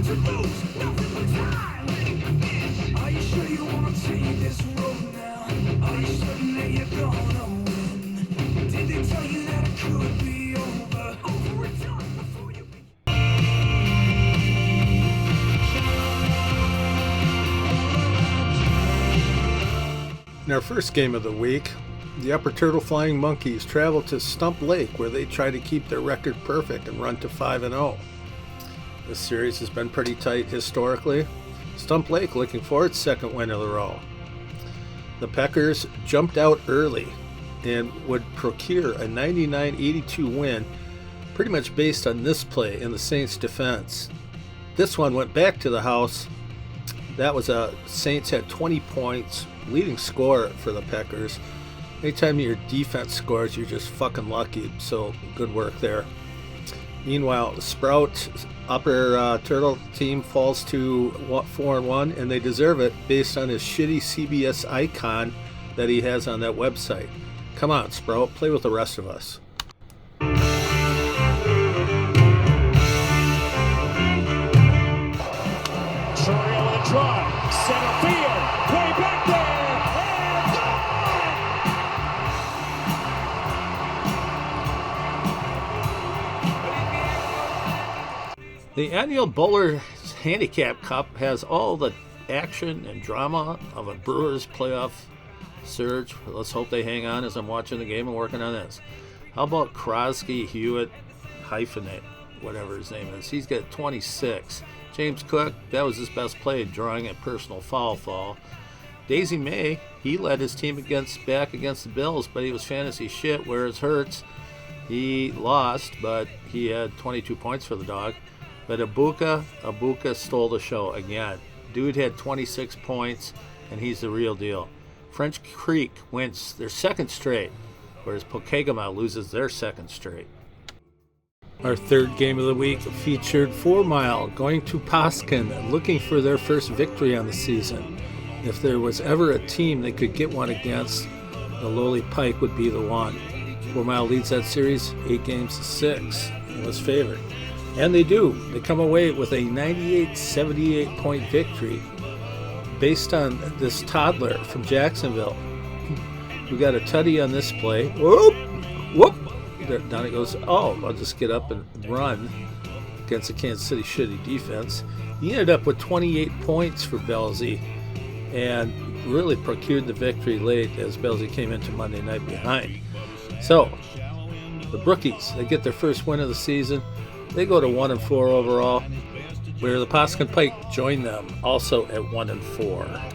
In our first game of the week, the Upper Turtle Flying Monkeys travel to Stump Lake, where they try to keep their record perfect and run to 5-0. This series has been pretty tight historically. Stump Lake looking for its second win in a row. The Peckers jumped out early and would procure a 99-82 win, pretty much based on this play in the Saints' defense. This one went back to the house. That was Saints had 20 points, leading scorer for the Peckers. Anytime your defense scores, you're just fucking lucky, so good work there. Meanwhile, the Sprout Upper Turtle team falls to 4-1, and they deserve it based on his shitty CBS icon that he has on that website. Come on, Sprout, play with the rest of us. Soria with a drive, center field, way back there, and The annual Bowler Handicap Cup has all the action and drama of a Brewers playoff surge. Let's hope they hang on as I'm watching the game and working on this. How about Crosby, Hewitt, hyphenate, whatever his name is? He's got 26. James Cook, that was his best play, drawing a personal foul. Daisy May, he led his team back against the Bills, but he was fantasy shit, whereas Hurts, he lost, but he had 22 points for the dog. But Abuka stole the show again. Dude had 26 points, and he's the real deal. French Creek wins their second straight, whereas Pokegama loses their second straight. Our third game of the week featured 4 Mile going to Paskin, looking for their first victory on the season. If there was ever a team they could get one against, the lowly Pike would be the one. 4 Mile leads that series 8-6 and was favored. And they do. They come away with a 98-78 point victory based on this toddler from Jacksonville. We got a tutty on this play. Whoop! Whoop! Down it goes. Oh, I'll just get up and run against the Kansas City shitty defense. He ended up with 28 points for Belzy and really procured the victory late as Belzy came into Monday night behind. So, the Brookies, they get their first win of the season. They go to 1-4 overall, where the Paskin Pike join them also at 1-4.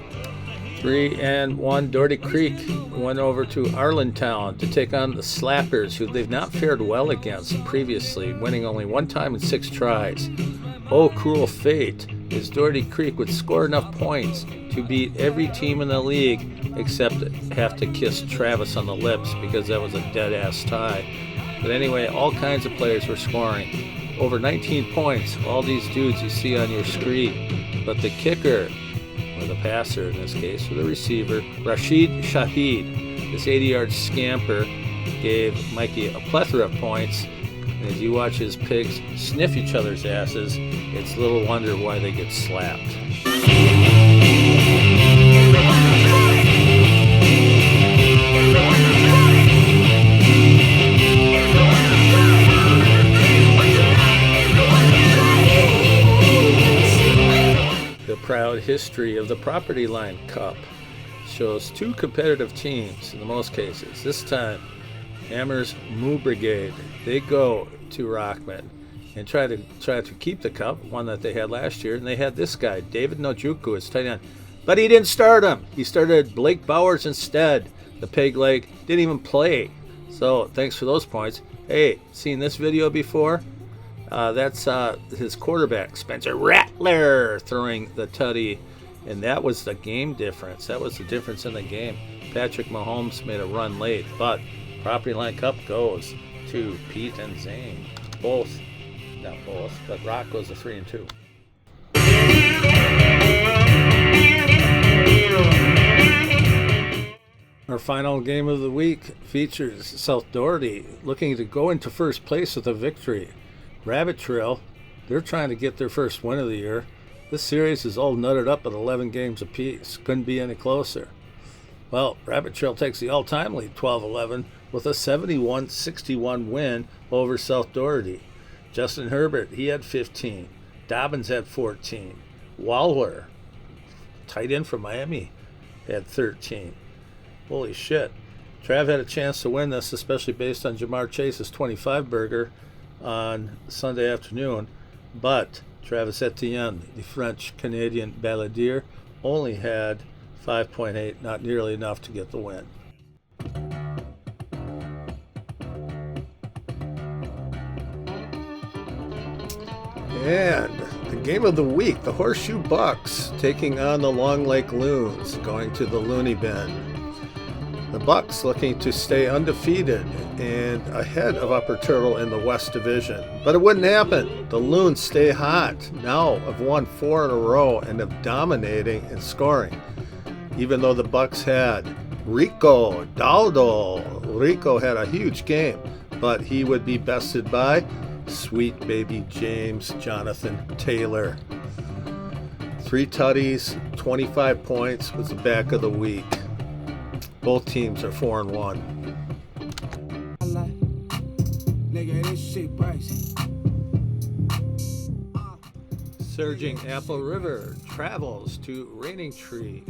3-1, Doherty Creek went over to Arlentown to take on the Slappers, who they've not fared well against previously, winning only one time in 6 tries. Oh, cruel fate, as Doherty Creek would score enough points to beat every team in the league except have to kiss Travis on the lips because that was a dead-ass tie. But anyway, all kinds of players were scoring. Over 19 points, all these dudes you see on your screen. But the kicker, or the passer in this case, or the receiver, Rashid Shaheed, this 80-yard scamper, gave Mikey a plethora of points. And as you watch his pigs sniff each other's asses, it's little wonder why they get slapped. The proud history of the Property Line Cup shows 2 competitive teams in the most cases. This time, Hammer's Moo Brigade, they go to Rockman and try to keep the cup, one that they had last year, and they had this guy, David Nojuku, as tight end. But he didn't start him. He started Blake Bowers instead. The pig leg didn't even play. So thanks for those points. Hey, seen this video before? That's his quarterback, Spencer Rattler, throwing the tutty, and that was the game difference. That was the difference in the game. Patrick Mahomes made a run late, but Property Line Cup goes to Pete and Zane. Not both, but Rock goes to 3-2. Our final game of the week features South Doherty looking to go into first place with a victory. Rabbit Trail They're trying to get their first win of the year. This series is all nutted up at 11 games apiece. Couldn't be any closer. Well, Rabbit Trail takes the all-time lead 12-11 with a 71-61 win over South Doherty. Justin Herbert, he had 15. Dobbins had 14. Waller, tight end from Miami, had 13. Holy shit. Trav had a chance to win this, especially based on Jamar Chase's 25-burger on Sunday afternoon. But Travis Etienne, the French-Canadian balladeer, only had 5.8, not nearly enough to get the win. And the game of the week, the Horseshoe Bucks taking on the Long Lake Loons, going to the Looney Bin. The Bucks looking to stay undefeated and ahead of Upper Turtle in the West Division. But it wouldn't happen. The Loons stay hot. Now have won 4 in a row and have dominating in scoring. Even though the Bucks had Rico Daldo. Rico had a huge game, but he would be bested by sweet baby James Jonathan Taylor. 3 tutties, 25 points was the back of the week. Both teams are 4-1. Surging Apple River travels to Raining Tree.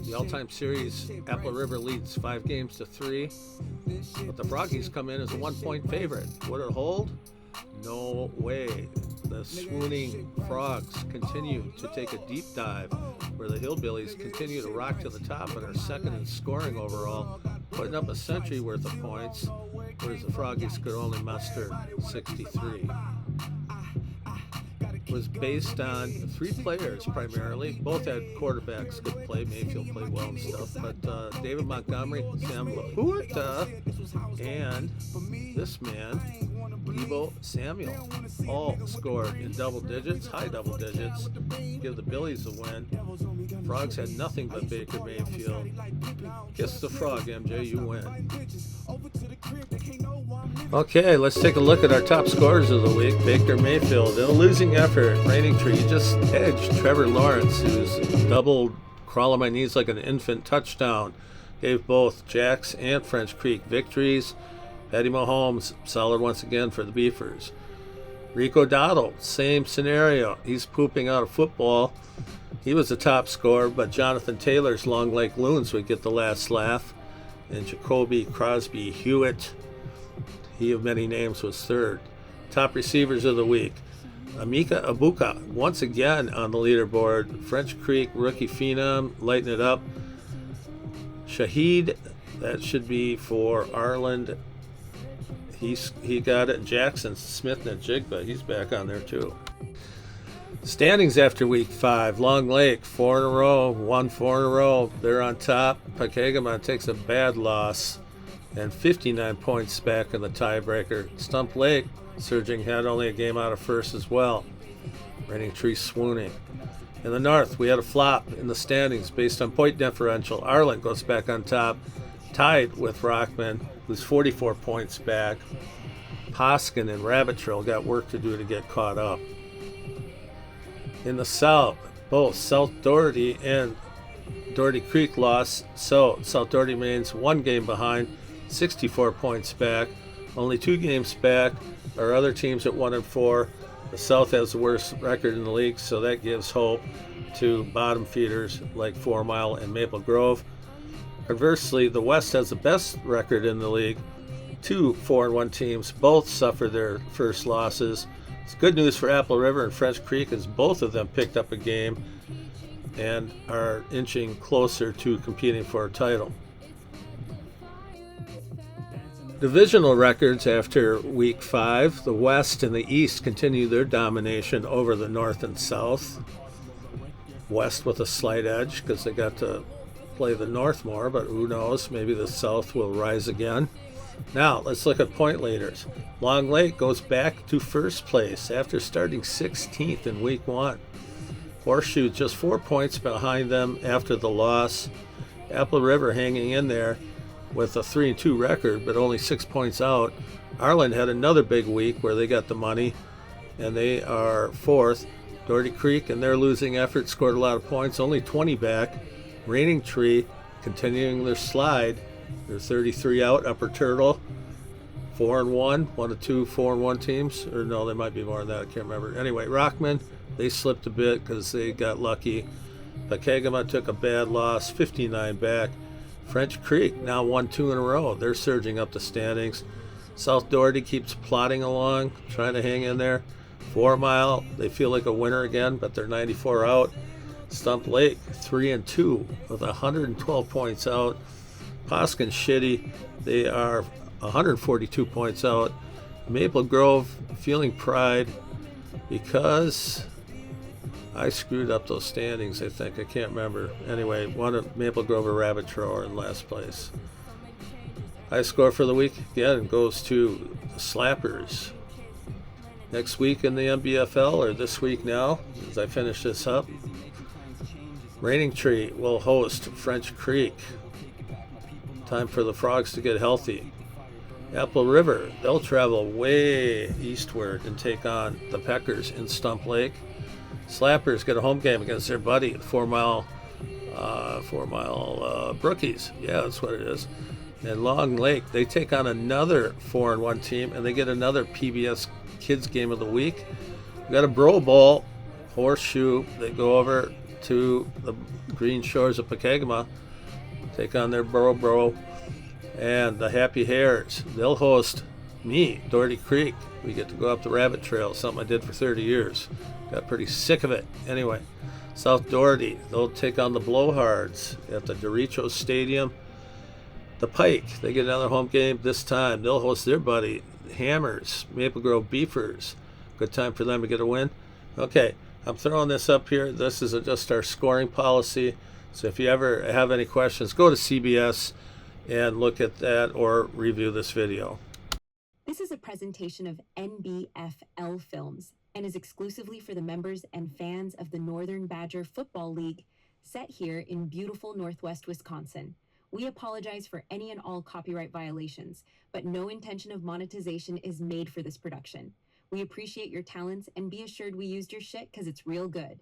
The all-time series, Apple River leads 5-3, but the Froggies come in as a 1-point favorite. Would it hold? No way. The swooning Frogs continue to take a deep dive, where the Hillbillies continue to rock to the top and are second in scoring overall, putting up a century worth of points, whereas the Froggies could only muster 63. It was based on 3 players primarily. Both had quarterbacks could play. Mayfield played well and stuff, but David Montgomery, Sam Laporta, and this man, Debo Samuel, all scored in double digits, high double digits, give the Billies a win. Frogs had nothing but Baker Mayfield. Kiss the frog, MJ, you win. Okay, let's take a look at our top scorers of the week. Baker Mayfield, in a losing effort, Raining Tree just edged Trevor Lawrence, who's doubled crawl on my knees like an infant touchdown. Gave both Jacks and French Creek victories. Patty Mahomes, solid once again for the Beefers. Rico Dowdle, same scenario. He's pooping out a football. He was the top scorer, but Jonathan Taylor's Long Lake Loons would get the last laugh. And Jacoby Crosby Hewitt, he of many names, was third. Top receivers of the week. Amika Abuka, once again on the leaderboard. French Creek rookie phenom, lighting it up. Shahid, that should be for Arland. He got it. Jackson Smith and Jigba, he's back on there too. Standings after week 5. Long Lake, 4 in a row, won 4 in a row. They're on top. Pokegama takes a bad loss and 59 points back in the tiebreaker. Stump Lake, surging had only a game out of first as well. Raining Tree swooning. In the north, we had a flop in the standings based on point differential. Arlen goes back on top, tied with Rockman, who's 44 points back. Hoskin and Rabbit Trail got work to do to get caught up. In the south, both South Doherty and Doherty Creek lost, so South Doherty remains 1 game behind, 64 points back. Only 2 games back are other teams at 1-4. The South has the worst record in the league, so that gives hope to bottom feeders like 4 Mile and Maple Grove. Conversely, the West has the best record in the league. 2 4-1 teams both suffered their first losses. It's good news for Apple River and French Creek, as both of them picked up a game and are inching closer to competing for a title. Divisional records after week 5. The West and the East continue their domination over the North and South. West with a slight edge because they got to play the North more, but who knows, maybe the South will rise again. Now, let's look at point leaders. Long Lake goes back to first place after starting 16th in week 1. Horseshoe just 4 points behind them after the loss. Apple River hanging in there with a 3-2 record, but only 6 points out. Arlen had another big week where they got the money, and they are fourth. Doherty Creek and their losing effort scored a lot of points, only 20 back. Raining Tree continuing their slide. They're 33 out. Upper Turtle 4-1, one of two 4-1 teams, or no, they might be more than that. I can't remember. Anyway, Rockman, they slipped a bit because they got lucky. Pekegama took a bad loss, 59 back. French Creek now won 2 in a row. They're surging up the standings. South Doherty keeps plodding along, trying to hang in there. 4 Mile, they feel like a winner again, but they're 94 out. Stump Lake, 3-2 with 112 points out. Poskin shitty, they are 142 points out. Maple Grove feeling pride because I screwed up those standings, I think. I can't remember. Anyway, one of Maple Grove or Rabbit Trail are in last place. High score for the week again goes to the Slappers. Next week in the NBFL, or this week now, as I finish this up, Raining Tree will host French Creek. Time for the Frogs to get healthy. Apple River, they'll travel way eastward and take on the Peckers in Stump Lake. Slappers get a home game against their buddy, 4 Mile Brookies. Yeah, that's what it is. And Long Lake, they take on another 4-1 team, and they get another PBS Kids Game of the Week. We got a Bro Bowl, Horseshoe. They go over to the green shores of Pekegama, take on their Bro. And the Happy Hares, they'll host me, Doherty Creek. We get to go up the rabbit trail, something I did for 30 years. Got pretty sick of it. Anyway, South Doherty, they'll take on the Blowhards at the Doritos Stadium. The Pike, they get another home game this time. They'll host their buddy, Hammers, Maple Grove Beefers. Good time for them to get a win. Okay, I'm throwing this up here. This is just our scoring policy. So if you ever have any questions, go to CBS and look at that or review this video. This is a presentation of NBFL Films and is exclusively for the members and fans of the Northern Badger Football League, set here in beautiful Northwest Wisconsin. We apologize for any and all copyright violations, but no intention of monetization is made for this production. We appreciate your talents and be assured we used your shit because it's real good.